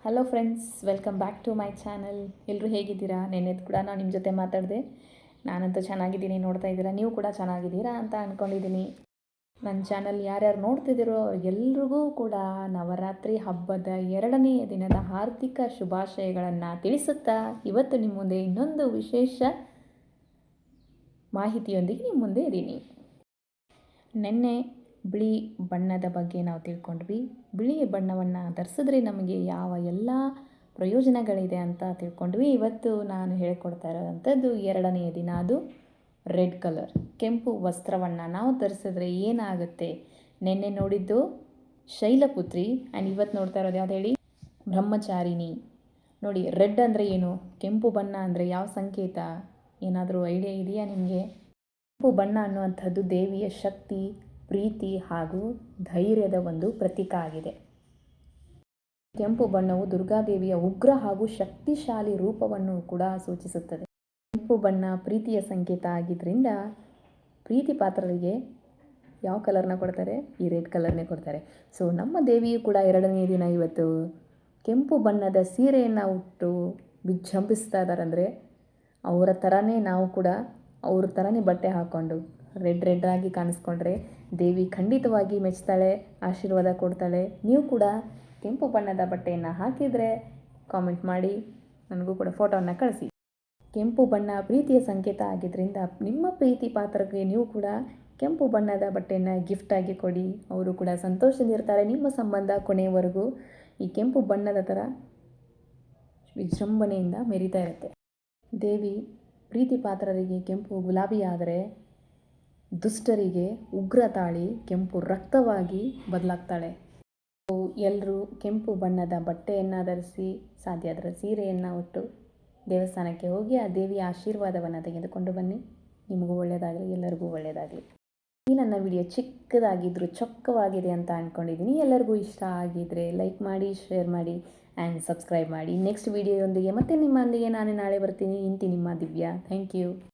Hello friends, welcome back to my channel. ಎಲ್ಲರೂ ಹೇಗಿದ್ದೀರಾ? ನೆನ್ನೆದು ಕೂಡ ನಾನು ನಿಮ್ಮ ಜೊತೆ ಮಾತಾಡಿದೆ. ನಾನಂತೂ ಚೆನ್ನಾಗಿದ್ದೀನಿ, ನೋಡ್ತಾ ಇದ್ದೀರಾ. ನೀವು ಕೂಡ ಚೆನ್ನಾಗಿದ್ದೀರಾ ಅಂತ ಅಂದ್ಕೊಂಡಿದ್ದೀನಿ. ನನ್ನ ಚಾನಲ್ ಯಾರ್ಯಾರು ನೋಡ್ತಿದ್ದೀರೋ ಎಲ್ರಿಗೂ ಕೂಡ ನವರಾತ್ರಿ ಹಬ್ಬದ 2ನೇ ದಿನದ ಹಾರ್ದಿಕ ಶುಭಾಶಯಗಳನ್ನು ತಿಳಿಸುತ್ತಾ ಇವತ್ತು ನಿಮ್ಮ ಮುಂದೆ ಇನ್ನೊಂದು ವಿಶೇಷ ಮಾಹಿತಿಯೊಂದಿಗೆ ನಿಮ್ಮ ಮುಂದೆ ಇದ್ದೀನಿ. ನೆನ್ನೆ ಬಿಳಿ ಬಣ್ಣದ ಬಗ್ಗೆ ನಾವು ತಿಳ್ಕೊಂಡ್ವಿ. ಬಿಳಿ ಬಣ್ಣವನ್ನು ಧರಿಸಿದ್ರೆ ನಮಗೆ ಯಾವ ಎಲ್ಲ ಪ್ರಯೋಜನಗಳಿದೆ ಅಂತ ತಿಳ್ಕೊಂಡ್ವಿ. ಇವತ್ತು ನಾನು ಹೇಳಿಕೊಡ್ತಾ ಇರೋವಂಥದ್ದು 2ನೇ ದಿನ, ಅದು ರೆಡ್ ಕಲರ್, ಕೆಂಪು ವಸ್ತ್ರವನ್ನು ನಾವು ಧರಿಸಿದ್ರೆ ಏನಾಗುತ್ತೆ. ನೆನ್ನೆ ನೋಡಿದ್ದು ಶೈಲಪುತ್ರಿ ಆ್ಯಂಡ್ ಇವತ್ತು ನೋಡ್ತಾ ಇರೋದು ಯಾವ್ದು ಹೇಳಿ? ಬ್ರಹ್ಮಚಾರಿಣಿ. ನೋಡಿ, ರೆಡ್ ಅಂದರೆ ಏನು, ಕೆಂಪು ಬಣ್ಣ ಅಂದರೆ ಯಾವ ಸಂಕೇತ, ಏನಾದರೂ ಐಡಿಯಾ ಇದೆಯಾ ನಿಮಗೆ? ಕೆಂಪು ಬಣ್ಣ ಅನ್ನುವಂಥದ್ದು ದೇವಿಯ ಶಕ್ತಿ, ಪ್ರೀತಿ ಹಾಗೂ ಧೈರ್ಯದ ಒಂದು ಪ್ರತೀಕ ಆಗಿದೆ. ಕೆಂಪು ಬಣ್ಣವು ದುರ್ಗಾದೇವಿಯ ಉಗ್ರ ಹಾಗೂ ಶಕ್ತಿಶಾಲಿ ರೂಪವನ್ನು ಕೂಡ ಸೂಚಿಸುತ್ತದೆ. ಕೆಂಪು ಬಣ್ಣ ಪ್ರೀತಿಯ ಸಂಕೇತ ಆಗಿದ್ದರಿಂದ ಪ್ರೀತಿ ಪಾತ್ರರಿಗೆ ಯಾವ ಕಲರ್ನ ಕೊಡ್ತಾರೆ? ಈ ರೆಡ್ ಕಲರ್ನೇ ಕೊಡ್ತಾರೆ. ಸೊ ನಮ್ಮ ದೇವಿಯು ಕೂಡ 2ನೇ ದಿನ ಇವತ್ತು ಕೆಂಪು ಬಣ್ಣದ ಸೀರೆಯನ್ನು ಉಟ್ಟು ವಿಜೃಂಭಿಸ್ತಾ ಇದ್ದಾರಂದರೆ ಅವರ ಥರನೇ ನಾವು ಕೂಡ ಅವ್ರ ಥರನೇ ಬಟ್ಟೆ ಹಾಕ್ಕೊಂಡು ರೆಡ್ ಆಗಿ ಕಾಣಿಸ್ಕೊಂಡ್ರೆ ದೇವಿ ಖಂಡಿತವಾಗಿ ಮೆಚ್ತಾಳೆ, ಆಶೀರ್ವಾದ ಕೊಡ್ತಾಳೆ. ನೀವು ಕೂಡ ಕೆಂಪು ಬಣ್ಣದ ಬಟ್ಟೆಯನ್ನು ಹಾಕಿದರೆ ಕಾಮೆಂಟ್ ಮಾಡಿ ನನಗೂ ಕೂಡ ಫೋಟೋವನ್ನು ಕಳಿಸಿ. ಕೆಂಪು ಬಣ್ಣ ಪ್ರೀತಿಯ ಸಂಕೇತ ಆಗಿದ್ದರಿಂದ ನಿಮ್ಮ ಪ್ರೀತಿ ಪಾತ್ರಕ್ಕೆ ನೀವು ಕೂಡ ಕೆಂಪು ಬಣ್ಣದ ಬಟ್ಟೆಯನ್ನು ಗಿಫ್ಟಾಗಿ ಕೊಡಿ. ಅವರು ಕೂಡ ಸಂತೋಷದಿಂದಿರ್ತಾರೆ. ನಿಮ್ಮ ಸಂಬಂಧ ಕೊನೆಯವರೆಗೂ ಈ ಕೆಂಪು ಬಣ್ಣದ ಥರ ವಿಜೃಂಭಣೆಯಿಂದ ಮೆರಿತಾ ಇರುತ್ತೆ. ದೇವಿ ಪ್ರೀತಿ ಪಾತ್ರರಿಗೆ ಕೆಂಪು ಗುಲಾಬಿ ಆದರೆ ದುಷ್ಟರಿಗೆ ಉಗ್ರ ತಾಳಿ ಕೆಂಪು ರಕ್ತವಾಗಿ ಬದಲಾಗ್ತಾಳೆ. ಎಲ್ಲರೂ ಕೆಂಪು ಬಣ್ಣದ ಬಟ್ಟೆಯನ್ನು ಧರಿಸಿ, ಸಾಧ್ಯ ಆದರೆ ಸೀರೆಯನ್ನು ಉಟ್ಟು ದೇವಸ್ಥಾನಕ್ಕೆ ಹೋಗಿ ಆ ದೇವಿಯ ಆಶೀರ್ವಾದವನ್ನು ತೆಗೆದುಕೊಂಡು ಬನ್ನಿ. ನಿಮಗೂ ಒಳ್ಳೆಯದಾಗಲಿ, ಎಲ್ಲರಿಗೂ ಒಳ್ಳೆಯದಾಗಲಿ. ಈ ನನ್ನ ವಿಡಿಯೋ ಚಿಕ್ಕದಾಗಿದ್ದರೂ ಚೊಕ್ಕವಾಗಿದೆ ಅಂತ ಅಂದ್ಕೊಂಡಿದ್ದೀನಿ. ಎಲ್ಲರಿಗೂ ಇಷ್ಟ ಆಗಿದ್ದರೆ ಲೈಕ್ ಮಾಡಿ, ಶೇರ್ ಮಾಡಿ ಆ್ಯಂಡ್ ಸಬ್ಸ್ಕ್ರೈಬ್ ಮಾಡಿ. ನೆಕ್ಸ್ಟ್ ವಿಡಿಯೋಯೊಂದಿಗೆ ಮತ್ತೆ ನಿಮ್ಮೊಂದಿಗೆ ನಾನು ನಾಳೆ ಬರ್ತೀನಿ. ಇಂತಿ ನಿಮ್ಮ ದಿವ್ಯಾ. Thank you.